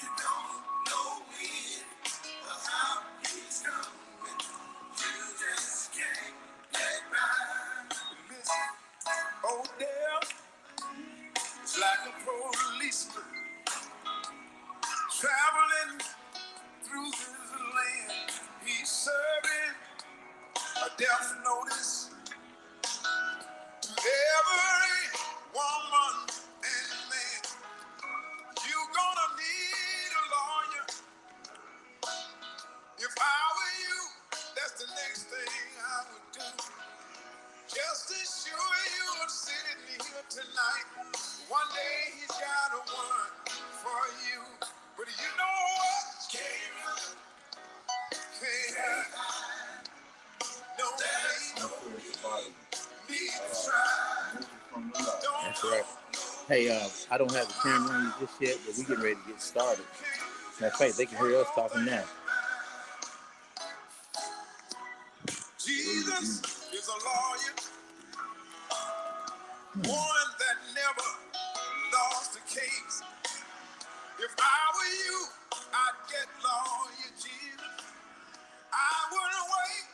You don't know when or how he's coming. You just can't get by. Listen, oh there, it's like a policeman traveling through this land. He's serving a death notice to every woman and man. You gonna need a lawyer. If I were you, that's the next thing I would do. Just as sure you are sitting here tonight. One day he's got a warrant for you. But you know what? Can't run, can't hide. No, there's no need to try. That's right. Hey, I don't have the camera on you just yet, but we're getting ready to get started. Matter of fact, they can hear us talking now. Jesus is a lawyer, one that never lost a case. If I were you, I'd get lawyer Jesus. I wouldn't wait,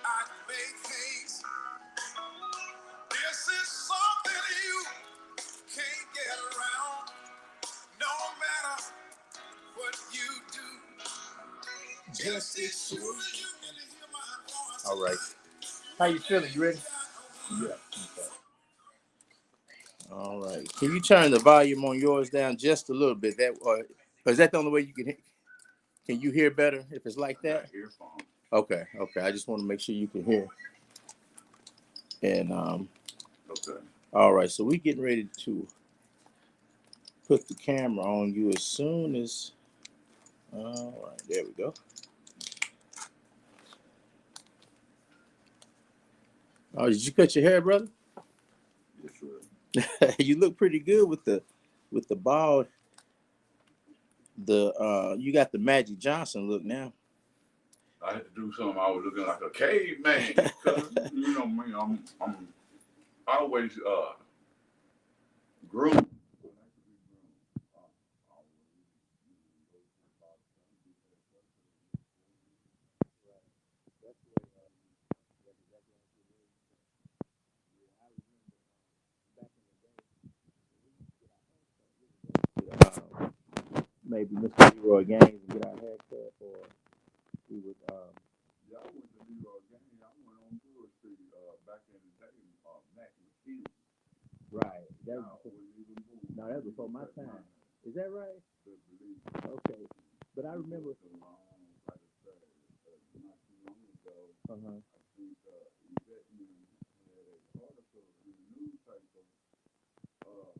I'd make haste. This is something you can't get around, no matter what you do. Just as sure as you can hear my voice. All right. How you feeling? You ready? Yeah. Okay. All right. Can you turn the volume on yours down just a little bit? That or is that the only way you can you hear better if it's like that? Earphone. Okay. I just want to make sure you can hear. And Okay. all right. So we getting ready to put the camera on you as soon as. All right. There we go. Oh, did you cut your hair, brother? Yes, sir. You look pretty good with the bald. You got the Magic Johnson look now. I had to do something. I was looking like a caveman. You know me. I'm always groomed. Maybe Mr. Leroy Gaines and get our haircut, or we would. Yeah, I went to Leroy Gang. I went on Brewer Street back in the day. Mac McKinney. Right. That Now, was, wasn't even moving. no, that was before my time. Is that right? Okay. But I remember. Like I said, not too long ago, Uh-huh. I think Yvette had an article in the newspaper about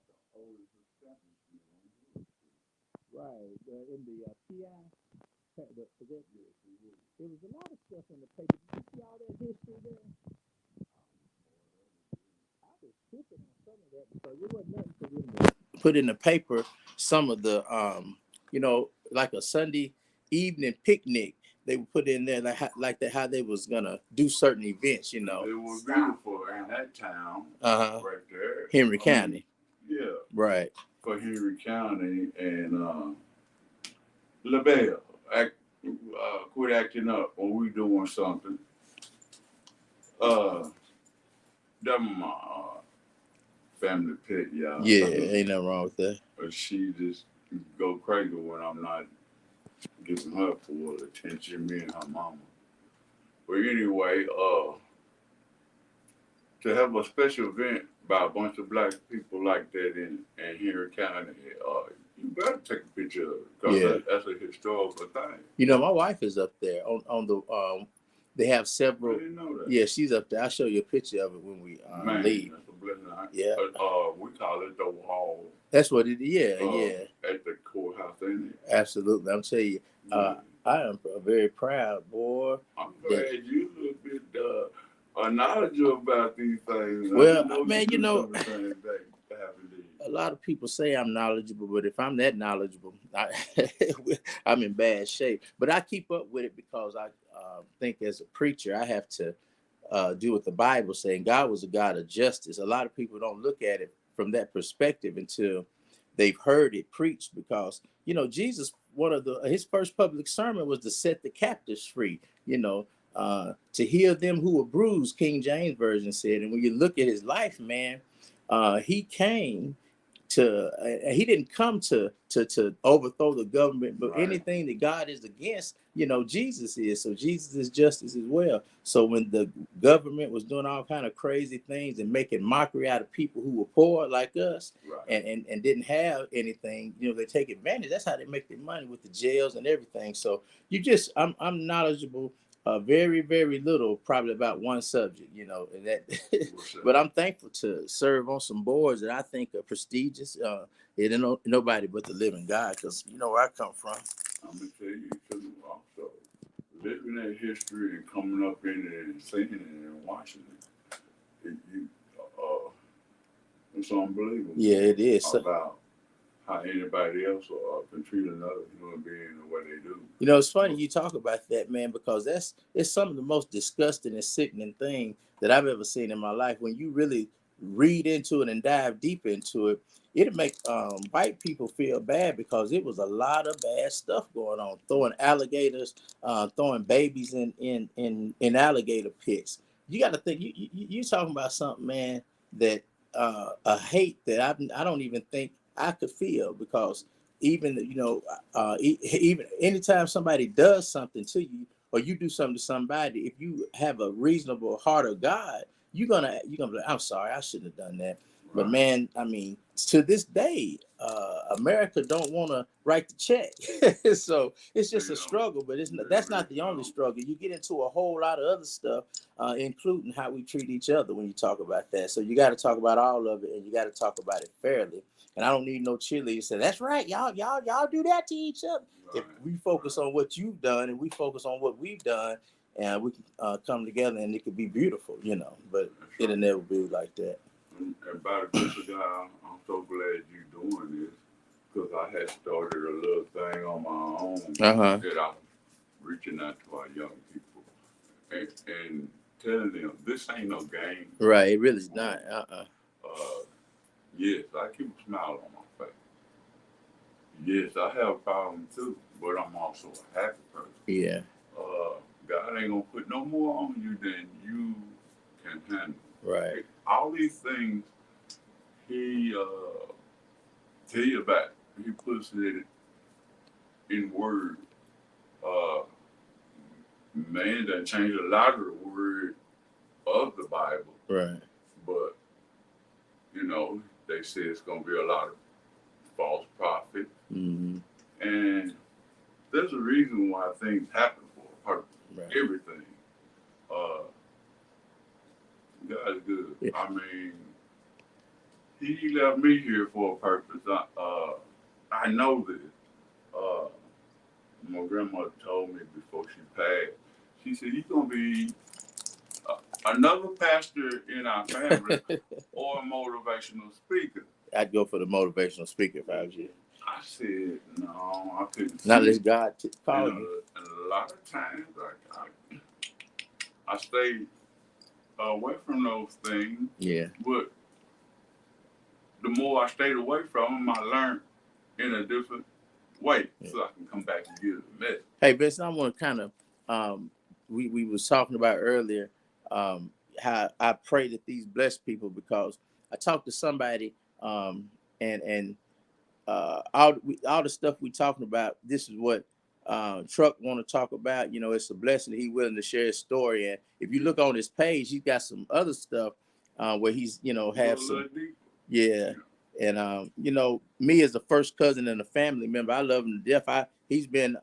the oldest establishment on Brewer Street. Right. In the PI. Yes, it was. There was a lot of stuff in the paper. Did you see all that history there? I was tripping on some of that because it wasn't nothing put in the paper. Some of the like a Sunday evening picnic, they would put in there like that how they was gonna do certain events. It was beautiful in that town, right there, Henry County. Yeah, right. For Henry County and LaBelle, quit acting up when we doing something. That my family pet, y'all. Yeah, ain't nothing wrong with that. But she just go crazy when I'm not giving her full attention, me and her mama. But anyway, to have a special event by a bunch of black people like that in Henry County, you better take a picture of it because that's a historical thing. You know, my wife is up there on the. They have several. I didn't know that. Yeah, she's up there. I'll show you a picture of it when we leave. That's a blessing. Yeah. We call it the wall. That's what it is. Yeah. At the courthouse, ain't it? Absolutely. I'm telling you, I am very proud, boy. I'm glad you a little bit knowledgeable about these things. Well, man, a lot of people say I'm knowledgeable, but if I'm that knowledgeable, I'm in bad shape. But I keep up with it because I think as a preacher, I have to do what the Bible says. God was a God of justice. A lot of people don't look at it from that perspective until they've heard it preached, because Jesus, one of his first public sermon was to set the captives free, to heal them who were bruised, King James Version said. And when you look at his life, man, he came to he didn't come to overthrow the government, but anything that God is against, Jesus is. So Jesus is justice as well. So when the government was doing all kind of crazy things and making mockery out of people who were poor like us, and didn't have anything, they take advantage. That's how they make their money, with the jails and everything. So I'm knowledgeable very, very little, probably about one subject, and that. But I'm thankful to serve on some boards that I think are prestigious. It ain't nobody but the living God, because where I come from. I'm gonna tell you too. Also, living that history and coming up in it and seeing it and watching it's unbelievable. Yeah, it is. About how anybody else can treat another human being the way they do. It's funny you talk about that, man, because it's some of the most disgusting and sickening thing that I've ever seen in my life. When you really read into it and dive deep into it, it'll make white people feel bad, because it was a lot of bad stuff going on, throwing alligators, throwing babies in alligator pits. You got to think, you talking about something, man, that a hate that I don't even think I could feel, because even even anytime somebody does something to you, or you do something to somebody, if you have a reasonable heart of God, you're gonna be like, I'm sorry, I shouldn't have done that. But man, I mean, to this day, America don't want to write the check. So it's just a struggle, but that's not the only struggle. You get into a whole lot of other stuff, including how we treat each other when you talk about that. So you got to talk about all of it, and you got to talk about it fairly. And I don't need no cheerleaders say, that's right, y'all do that to each other. If we focus on what you've done and we focus on what we've done, and we can come together, and it could be beautiful, but it'll never be like that. And by the grace of God, I'm so glad you're doing this, because I had started a little thing on my own that I'm reaching out to our young people and telling them this ain't no game. Right, it really is not. Yes, I keep a smile on my face. Yes, I have a problem too, but I'm also a happy person. Yeah. God ain't gonna put no more on you than you can handle. Right. All these things he tell you about, he puts it in words. Man done changed a lot of the word of the Bible. Right. But they say it's gonna be a lot of false prophets. Mm-hmm. And there's a reason why things happen for a purpose. Right. Everything. God is good. Yeah. I mean, he left me here for a purpose. I know this. My grandmother told me before she passed, she said, you're going to be another pastor in our family or a motivational speaker. I'd go for the motivational speaker if I was you. I said, no, I couldn't. Not unless God called you. And a lot of times, I stayed away from those things. Yeah. But the more I stayed away from them, I learned in a different way, so I can come back and give a message. Hey, Vincent, I want to kind of, we was talking about earlier, how I pray that these bless people, because I talked to somebody, and all the stuff we talking about, this is what Truck want to talk about. It's a blessing that he's willing to share his story. And if you look on his page, he's got some other stuff where he's have some, yeah. And me as the first cousin and a family member, I love him to death. He's been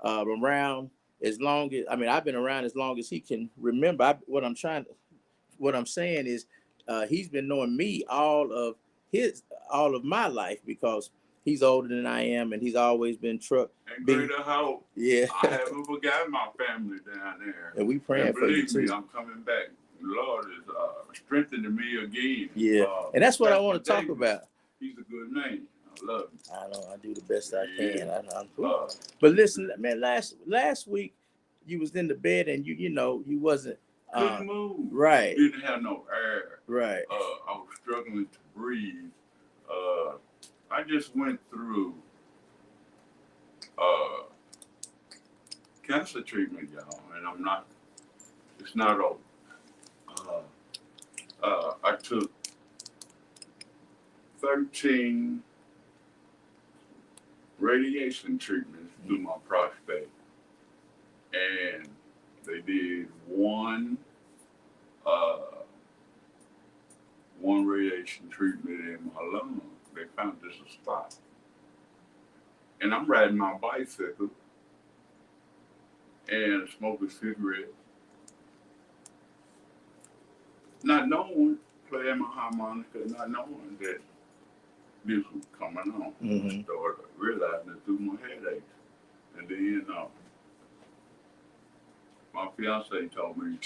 around as long as, I've been around as long as he can remember. What I'm saying is, he's been knowing me all of my life, because he's older than I am, and he's always been Truck. And greater hope. Yeah. I haven't forgotten my family down there. And we praying for you too. Believe me, I'm coming back. The Lord is strengthening me again. Yeah. And that's what I want to talk about. He's a good man. I love him. I know. I do the best I can. But listen, man. Last week you was in the bed, and you wasn't. Couldn't move. Right. Didn't have no air. Right. I was struggling to breathe. I just went through cancer treatment, y'all, and it's not over. I took 13 radiation treatments through my prostate, and they did one radiation treatment in my lung. They found just a spot, and I'm riding my bicycle and smoking cigarettes, not knowing, playing my harmonica, not knowing that this was coming on. I started realizing it through my headaches. And then my fiance told me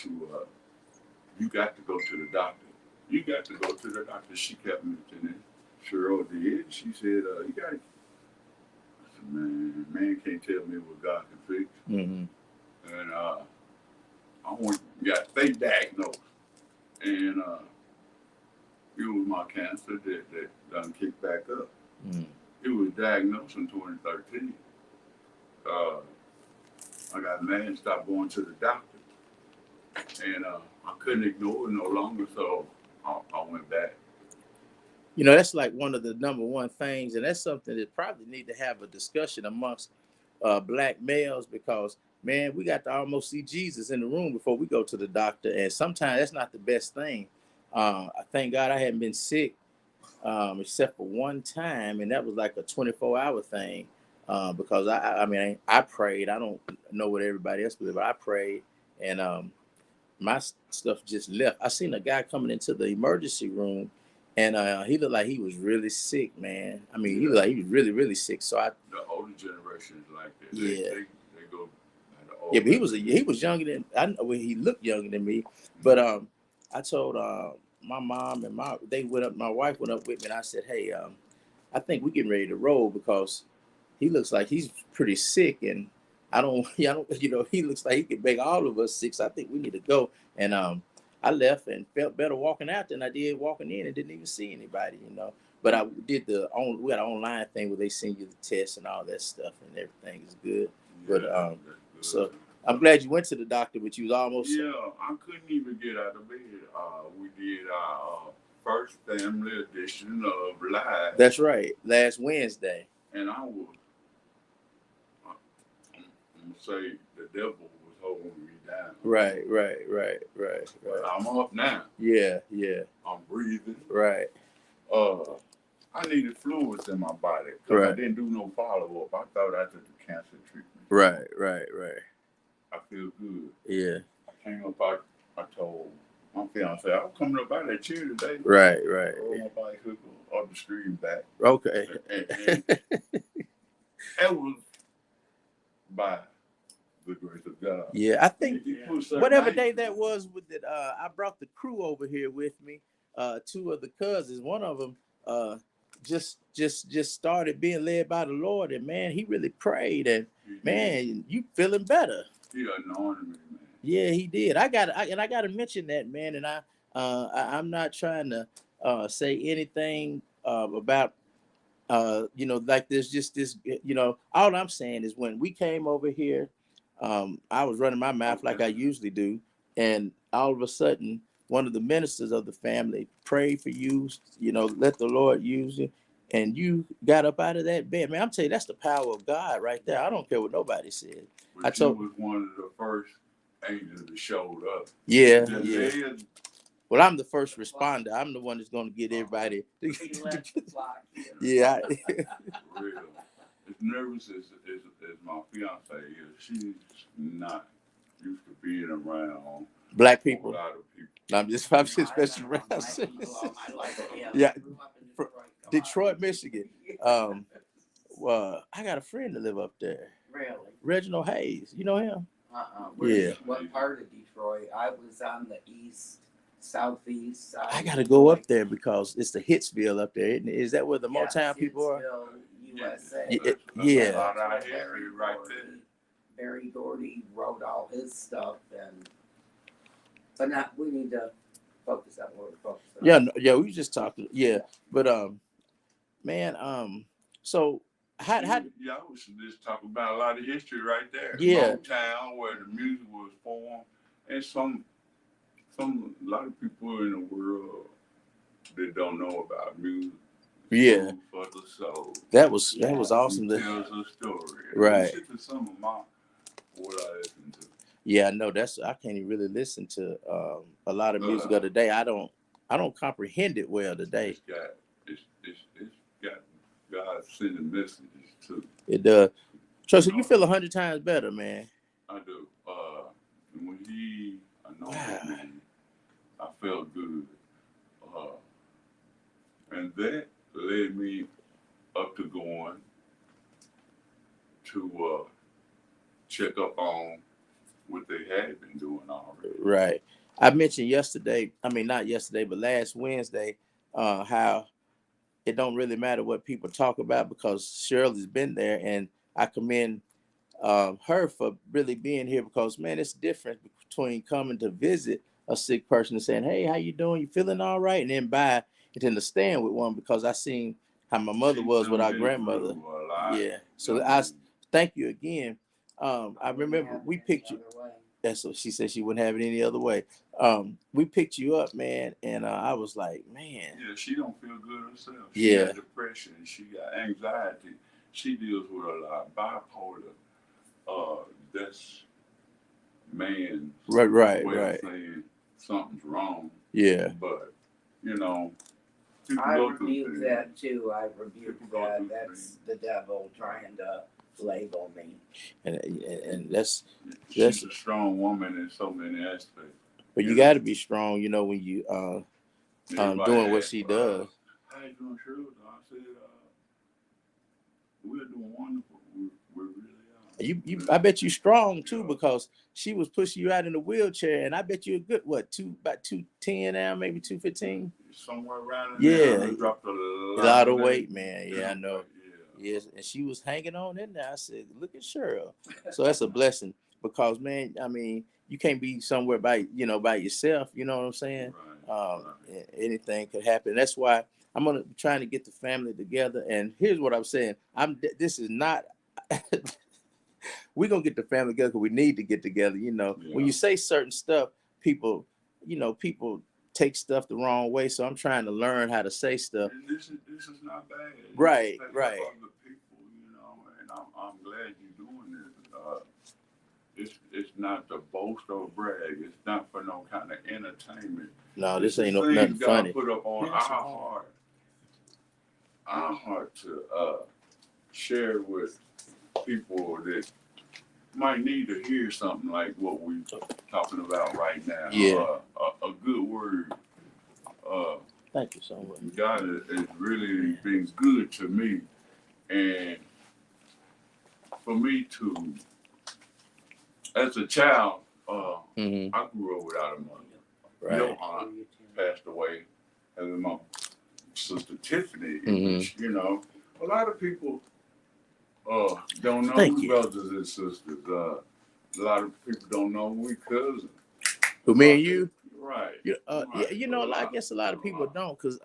you got to go to the doctor. You got to go to the doctor. She kept mentioning it. Cheryl did. She said, you got to. I said, man can't tell me what God can fix. And I got fake diagnosed. And it was my cancer that done kicked back up. It was diagnosed in 2013. I got mad and stopped going to the doctor. And I couldn't ignore it no longer, so I went back. You know, that's like one of the number one things, and that's something that probably need to have a discussion amongst black males, because, man, we got to almost see Jesus in the room before we go to the doctor, and sometimes that's not the best thing. I thank God I hadn't been sick except for one time, and that was like a 24-hour thing, because I prayed. I don't know what everybody else did, but I prayed, and my stuff just left. I seen a guy coming into the emergency room, and he looked like he was really sick, man. I mean, he looked like he was really, really sick. So the older generation is like that. Yeah. They go. Yeah, but he was younger than I know. He looked younger than me, but I told my mom and my wife went up with me, and I said, hey, I think we're getting ready to roll, because he looks like he's pretty sick, and I don't, he looks like he could make all of us sick. So I think we need to go. And I left and felt better walking out than I did walking in, and didn't even see anybody, But I did we got an online thing where they send you the test and all that stuff, and everything is good. Yeah, but so I'm glad you went to the doctor, but you was almost. Yeah, I couldn't even get out of bed. We did our first family edition of Live. That's right, last Wednesday. And I'm gonna say the devil was holding me down. Right. But I'm up now. Yeah. I'm breathing. Right. I needed fluids in my body because I didn't do no follow-up. I thought I took the cancer treatment. Right. I feel good. Yeah. I came up, I told my fiance, I'm coming up out of that chair today. Right. Roll my bicycle up the street and back. Okay. And that was by the grace of God. Yeah, I think whatever day that was with that, I brought the crew over here with me. Two of the cousins. One of them just started being led by the Lord, and man, he really prayed, and man, you feeling better. He anointed me, man. Yeah, he did. I got to mention that, man, and I'm not trying to say anything about like there's just this, all I'm saying is when we came over here, I was running my mouth like I usually do, and all of a sudden one of the ministers of the family prayed for you, let the Lord use you, and you got up out of that bed. Man, I'm telling you, that's the power of God right there. I don't care what nobody said. But you was one of the first angels that showed up. Yeah. Well, I'm the first responder. I'm the one that's going to get everybody. Yeah. Real. As nervous as my fiance is, she's not used to being around black people. A lot of people. I'm just especially around. Yeah, Detroit, Michigan. Well, I got a friend that live up there. Really? Reginald Hayes. You know him? Yeah. What part of Detroit? I was on the southeast side. I got to go up there because it's the Hitsville up there. Is that where the Motown people are? USA. Yeah. Right there. Barry Gordy wrote all his stuff, but we need to focus on what we're focused on. Yeah, we just talked. Yeah, but man. So how y'all was just talking about a lot of history right there. Yeah. Motown, where the music was formed, and a lot of people in the world that don't know about music. Yeah. Food for the soul. That was awesome. It tells a story. Right. Listen to some of what I listen to. Yeah, no, I can't even really listen to a lot of music of the day. I don't comprehend it well today. It's got God sending messages too. It does. So you feel 100 times better, man. I do. When he anointed me, I felt good. And that led me up to going to check up on what they had been doing already. Right. I mentioned yesterday, I mean, not yesterday, but last Wednesday, how it don't really matter what people talk about because Shirley's been there, and I commend her for really being here because, man, it's different between coming to visit a sick person and saying, hey, how you doing? You feeling all right? And then to stand with one, because I seen how my mother was with our grandmother. Yeah. So I thank you again. I remember we picked you. That's what she said. She wouldn't have it any other way. We picked you up, man, and I was like, man. Yeah, she don't feel good herself. She got depression. She got anxiety. She deals with a lot of bipolar. That's man's way of saying something's wrong. Yeah. But I rebuke that too. I rebuke that. That's the devil trying to label me. And that's she's a strong woman in so many aspects. But you got to be strong, when you doing what she does. How you doing, Shirley? I said, we're doing wonderful. We really are. I bet you strong too, because she was pushing you out in the wheelchair, and I bet you a good about 210 now, maybe 215. Somewhere around there. Yeah, dropped a lot of weight, man. Yeah, I know. Yes, and she was hanging on in there. I said, "Look at Cheryl." So that's a blessing, because, man, I mean, you can't be somewhere by yourself. You know what I'm saying? Right. Anything could happen. That's why I'm trying to get the family together. And here's what I'm saying: This is not. We're gonna get the family together because we need to get together. When you say certain stuff, people take stuff the wrong way. So I'm trying to learn how to say stuff. And this is not bad. Right. Other people, and I'm glad you're doing this. It's not to boast or brag. It's not for no kind of entertainment. No, this ain't nothing funny. Put up on our heart to share with people that might need to hear something like what we're talking about right now. Yeah. A good word. Thank you so much. God has really been good to me. And for me to, as a child, I grew up without a mother. Right. Your aunt passed away, and then my sister Tiffany, which, a lot of people don't know we brothers and sisters. A lot of people don't know we cousins. Who, me and you? Right. I guess a lot of people don't, because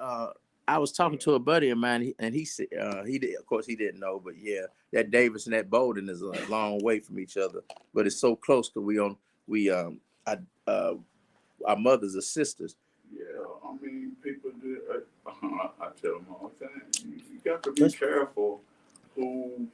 I was talking to a buddy of mine, and he said he did. Of course, he didn't know, but yeah, that Davis and that Bolden is a long way from each other, but it's so close because our mothers are sisters. Yeah, I mean, people do. I tell them all the time, you got to be careful who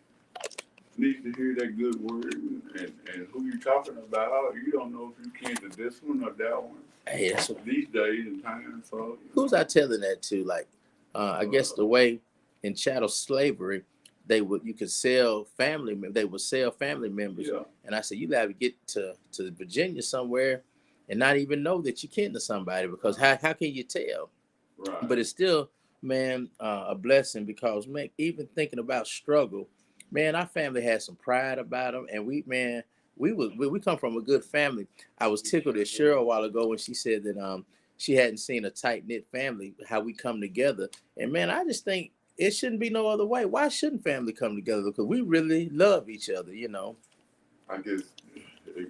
needs to hear that good word and who you're talking about. You don't know if you can to this one or that one. Hey, that's what these days and times. So who's I telling that to? Like, I guess the way in chattel slavery, you could sell family. They would sell family members. Yeah. And I said, you got to get to Virginia somewhere and not even know that you're kin to somebody, because how can you tell? Right. But it's still, man, a blessing, because, man, even thinking about struggle, man, our family had some pride about them, and we come from a good family. I was tickled at Cheryl a while ago when she said that she hadn't seen a tight-knit family, how we come together. And, man, I just think it shouldn't be no other way. Why shouldn't family come together? Because we really love each other, I guess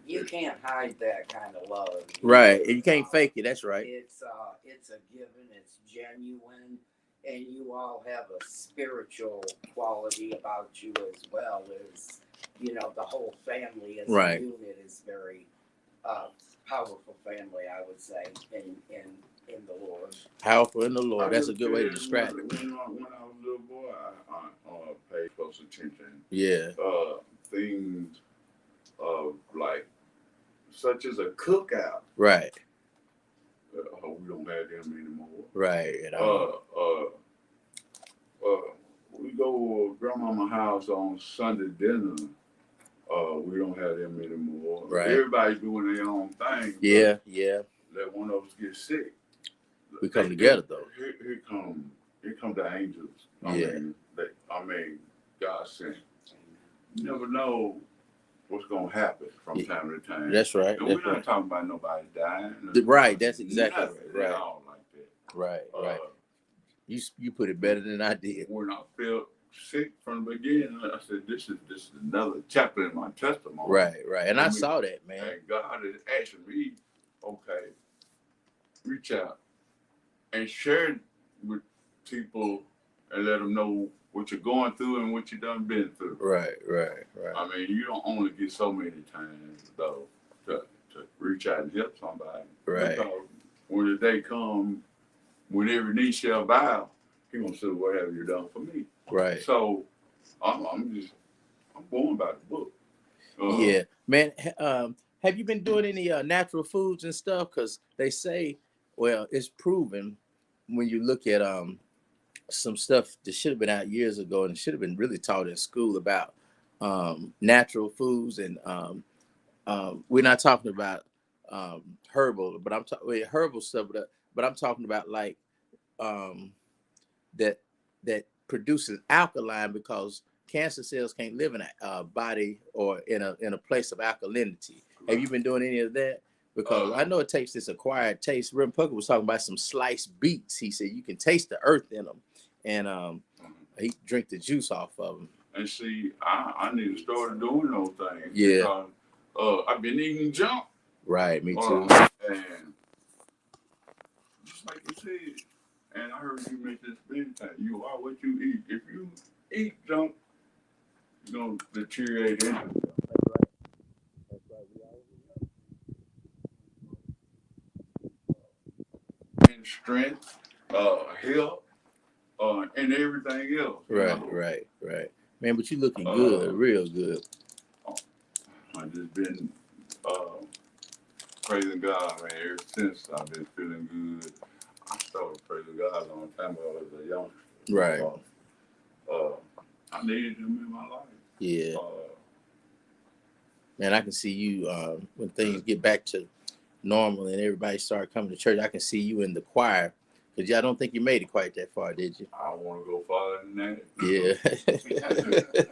you can't hide that kind of love. Right. And you can't fake it. That's right. It's a given. It's genuine. And you all have a spiritual quality about you as well. Is the whole family as a unit is very powerful family. I would say in the Lord. Powerful in the Lord. That's a good way to describe it. When I was a little boy, I paid close attention. Yeah. Things of like such as a cookout. Right. We don't have them anymore. Right. We go to grandmama's house on Sunday dinner. We don't have them anymore. Right. Everybody's doing their own thing. Yeah. Let one of us get sick. We come together though. Here come the angels. I mean, God sent. You never know what's gonna happen from time to time. That's right. And we're not talking about nobody dying. Right. That's exactly right. All like that. Right. You put it better than I did. When I felt sick from the beginning, I said, "This is another chapter in my testimony." Right. And I saw that, man. And God is asking me, okay, reach out and share it with people and let them know what you're going through and what you done been through. Right. I mean, you don't only get so many times though to reach out and help somebody. Right. Because when the day comes, when every knee shall bow, He gonna say, "What have you done for me?" Right. So I'm going by the book. Yeah, man. Have you been doing any natural foods and stuff? Because they say, well, it's proven when you look at some stuff that should have been out years ago and should have been really taught in school about natural foods, and we're not talking about herbal, but I'm talking herbal stuff, but I'm talking about like that produces alkaline, because cancer cells can't live in a body or in a place of alkalinity. Have you been doing any of that? Because I know it takes this acquired taste. Rem Pucker was talking about some sliced beets. He said you can taste the earth in them, and he drink the juice off of them. And see, I need to start doing those things. Yeah. Because, I've been eating junk. Right, me too. And just like you said, and I heard you make this big time, you are what you eat. If you eat junk, you're going to deteriorate into it. That's right. And strength, health, and everything else. Right. Man, but you looking good, real good. I've just been praising God, man, ever since I've been feeling good. I started praising God a long time ago as a youngster. Right. I needed Him in my life. Yeah. Man, I can see you when things get back to normal and everybody start coming to church. I can see you in the choir, because I don't think you made it quite that far, did you? I want to go farther than that. Yeah.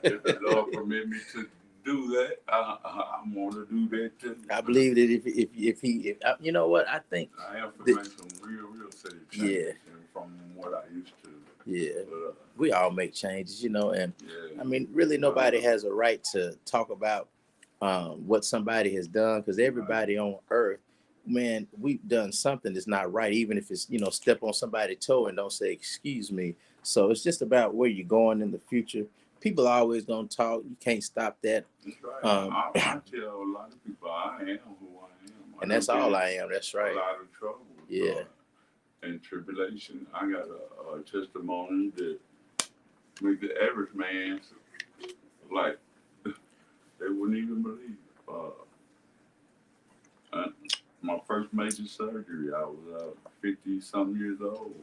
If the Lord permit me to do that, I want to do that too. I believe that if he you know what, I think I have to make some real city changes from what I used to. Yeah. But, we all make changes, and yeah. I mean, really nobody has a right to talk about what somebody has done, because everybody on earth, man, we've done something that's not right, even if it's, step on somebody's toe and don't say, excuse me. So it's just about where you're going in the future. People are always going to talk. You can't stop that. That's right. I tell a lot of people I am who I am. And that's all I am. That's right. A lot of trouble. Yeah. And tribulation. I got a testimony that make the average man, like, they wouldn't even believe. My first major surgery, I was 50-something years old.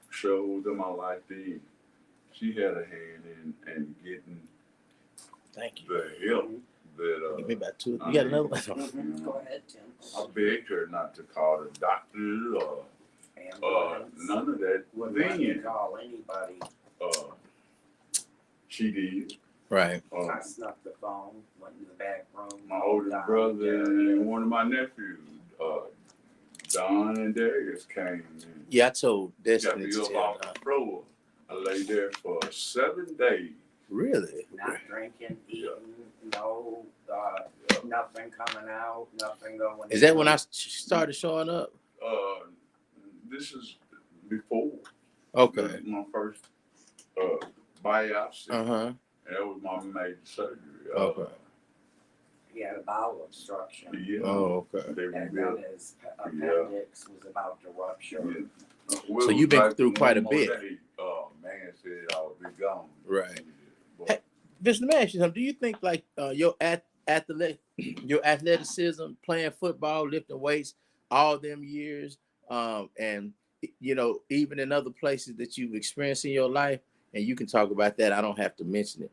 Showed in my life then. She had a hand in getting Thank you. the help that. Give me about two. You got another one? Go ahead, Tim. I begged her not to call the doctor or none of that. Wouldn't call anybody. She did. Right. I snuck the phone, went in the back room. My oldest brother and one of my nephews, Don and Darius, came in. Yeah, I told Got Destiny me to up tell off the floor. I lay there for 7 days. Really? Not drinking, eating, no, nothing coming out, nothing going. Is that when I started showing up? This is before. Okay. That was my first biopsy. Uh-huh. And that was my major surgery. Okay. He had a bowel obstruction. Yeah. Oh, okay. They And rebuilt. then his appendix was about to rupture. Yeah. So you've been through quite a one more bit. day, man said I would be gone. Right. But, Hey, Vincent, let me ask you something. Do you think like your your athleticism, playing football, lifting weights, all them years, and you know, even in other places that you've experienced in your life, and you can talk about that. I don't have to mention it.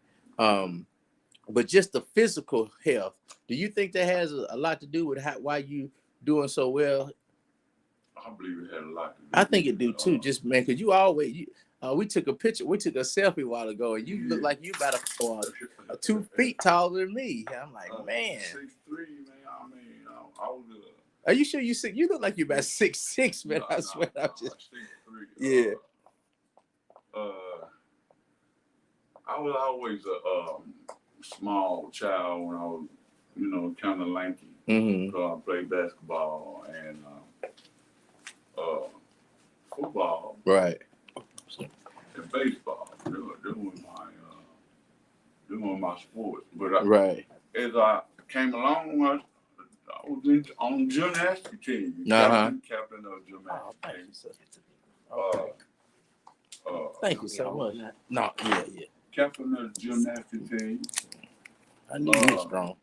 But just the physical health, do you think that has a lot to do with why you doing so well? I believe it had a lot to do. I think it do too. Just man, because you always we took a picture, we took a selfie a while ago, and you look like you about 2 feet taller than me. I'm like, man, 6'3", man. I mean, I was. Are you sure you look like you about 6'6", man? I swear, I'm just 6'3". yeah. I was always a small child when I was, you know, kind of lanky. Mm-hmm. So I played basketball and football, Right. and baseball. Doing my sports. But Right. as I came along, I was on the gymnastics team. Uh-huh. Captain of gymnastics Thank team. you, sir. Thank you so much. No, yeah. Captain of the gymnastics team. I knew you were strong.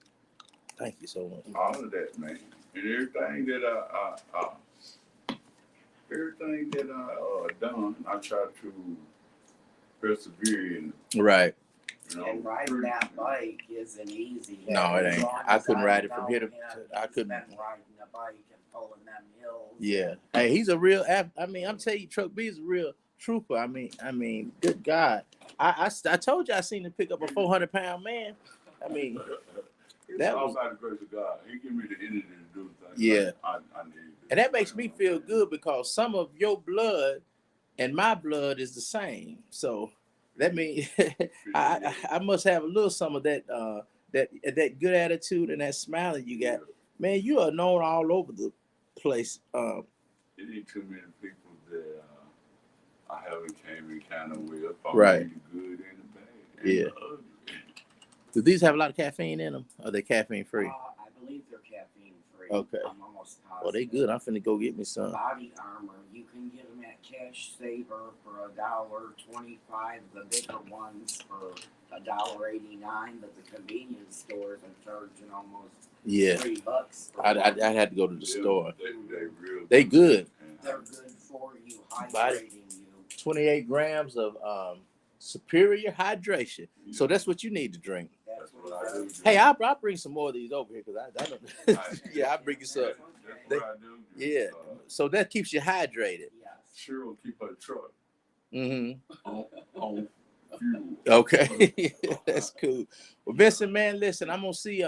Thank you so much. All of that, man, and everything that I done, I try to persevere in. Right. You know, And riding that bike isn't easy. No, it ain't. I couldn't ride it from here to. I couldn't. Been riding a bike and pulling them hills. Yeah. Hey, he's a real. I mean, I'm telling you, Truck B is a real trooper. I mean, good God. I told you I seen him pick up a 400-pound man. I mean, that was by the grace of God. He gave me the energy to do things. Yeah. I need. And that makes me feel good because some of your blood and my blood is the same. So that means I must have a little some of that that good attitude and that smile that you got. Man, you are known all over the place. It ain't too many people that I haven't came in kind of with. Right. The good and the bad. Yeah. Do these have a lot of caffeine in them? Or are they caffeine free? I believe they're caffeine free. Okay. I'm almost positive. Well, they good. I'm finna go get me some. Body Armor, you can get them at Cash Saver for $1.25. The bigger ones for $1.89, but the convenience stores are charging almost $3. I had to go to the store. They good. They're good for you, hydrating you. 28 grams of superior hydration. So that's what you need to drink. That's what I do. Hey, I'll bring some more of these over here because I don't. Yeah, I'll bring you some. That's what I do. Yeah, so that keeps you hydrated. Yes. Sure will keep her truck Mm-hmm. on fuel. Okay, that's cool. Well, Vincent, man, listen, I'm gonna see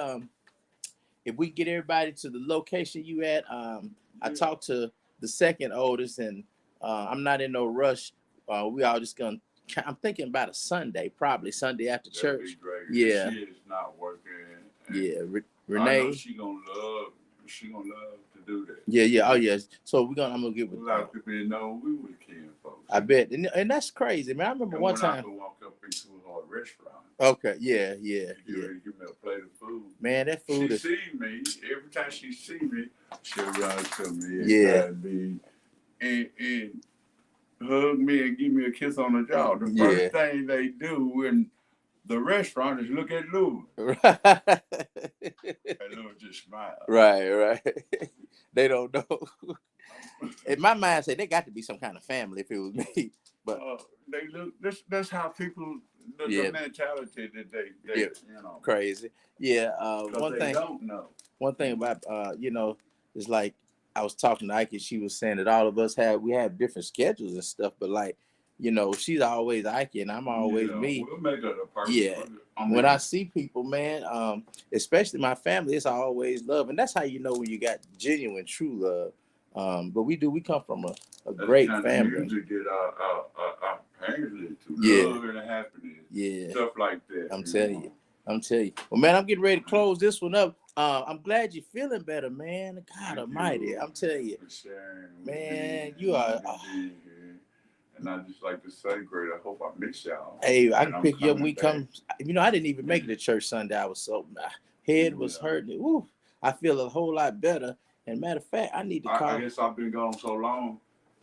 if we can get everybody to the location you at. I talked to the second oldest, and I'm not in no rush. We all just gonna. I'm thinking about a Sunday, probably Sunday after church. Yeah. She is not working. Yeah, Renee. I know she gonna love to do that. Yeah. Oh yes. So I'm gonna get with. A lot of people didn't know we were kin folks. I bet, and that's crazy, man. I remember one time. I could walk up into a restaurant. Okay. Yeah. Give me a plate of food. Man, that food. She see me every time she see me. She'll run to me. And hug me and give me a kiss on the jaw. The first thing they do in the restaurant is look at Lou. And Lou just smile. Right. They don't know. In my mind, say they got to be some kind of family if it was me. But they look. That's how people. The mentality that they you know. Crazy. Yeah. Don't know. One thing about is like. I was talking to Ike, and she was saying that all of us have different schedules and stuff, but like, she's always Ike and I'm always me. We'll make it a person. Yeah. When I see people, man, especially my family, it's always love. And that's how you know when you got genuine, true love. But we come from a great family. Music that our parents live to. Love and happiness. Yeah. Stuff like that. I'm telling you. Well, man, I'm getting ready to close this one up. I'm glad you're feeling better, man. God Almighty, I'm telling you, man, you are. And I just like to say, great, I hope I miss y'all. Hey, I And can I'm pick you up when coming we back. come. You know, I didn't even make it to church Sunday. I was so my head was hurting. Woo, I feel a whole lot better. And matter of fact, I need to call. I guess I've been gone so long.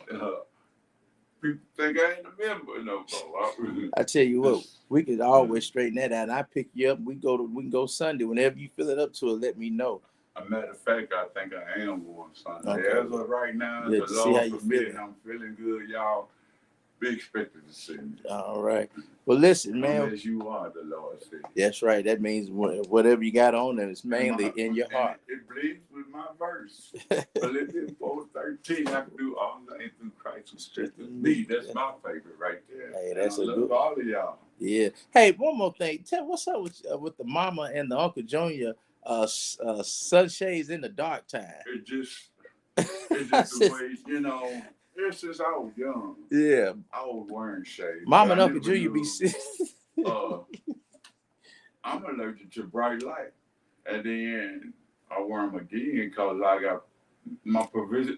People think I ain't a member no more. I tell you what, we could always straighten that out. And I pick you up. We can go Sunday whenever you feel it up to it. Let me know. A matter of fact, I think I am going Sunday. Okay. As of right now, Yeah, the to see how Lord you permitting, feeling. I'm feeling good, y'all. Be expected to see me. All right. Well, listen, man. As you are, the Lord said. That's right. That means whatever you got on them is mainly in your heart. It bleeds with my verse. Philippians 4:13, I can do all things through Christ who strengthens me. That's my favorite right there. Hey, that's a good all of y'all. Yeah. Hey, one more thing. Tell what's up with the mama and the Uncle Junior sunshades in the dark time. It's just the way, you know. Ever since I was young, I was wearing shades. Mama and Uncle Junior be I'm allergic to bright light, and then I wear them again because I got my peripheral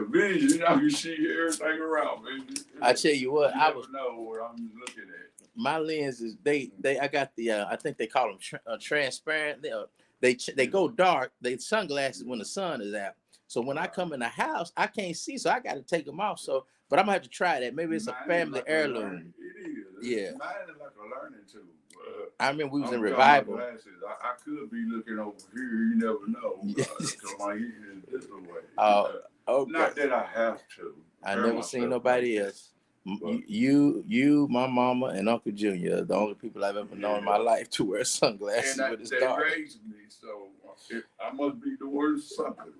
vision. I can see everything around me. I tell you what, I never know what I'm looking at. My lenses, I got the I think they call them transparent. They go dark. They sunglasses when the sun is out. So when I come in the house, I can't see, so I got to take them off. So, but I'm gonna have to try that. Maybe it's a family heirloom. It is. Yeah. Mine is like a learning tool. I remember we was in revival. I could be looking over here. You never know. So my ear is this way. Okay. Not that I have to. I never seen nobody else. You, my mama, and Uncle Junior are the only people I've ever known in my life to wear sunglasses when it's dark. They raised me, so I must be the worst something.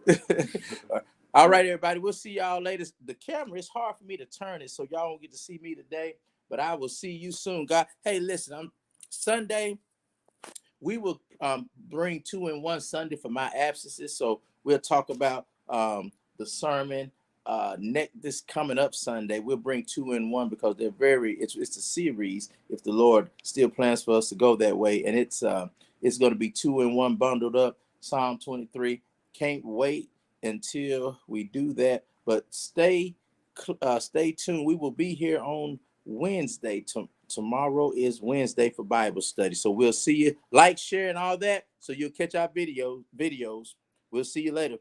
All right, everybody. We'll see y'all later. The camera, it's hard for me to turn it, so y'all won't get to see me today, but I will see you soon. God, hey, listen, Sunday, we will bring 2-in-1 Sunday for my absences, so we'll talk about the sermon. This coming up Sunday, we'll bring 2-in-1 because they're it's a series if the Lord still plans for us to go that way, and it's going to be 2-in-1 bundled up. Psalm 23. Can't wait until we do that, but stay tuned. We will be here on Wednesday. Tomorrow is Wednesday for Bible study, so we'll see you. Like, share, and all that, so you'll catch our videos. We'll see you later.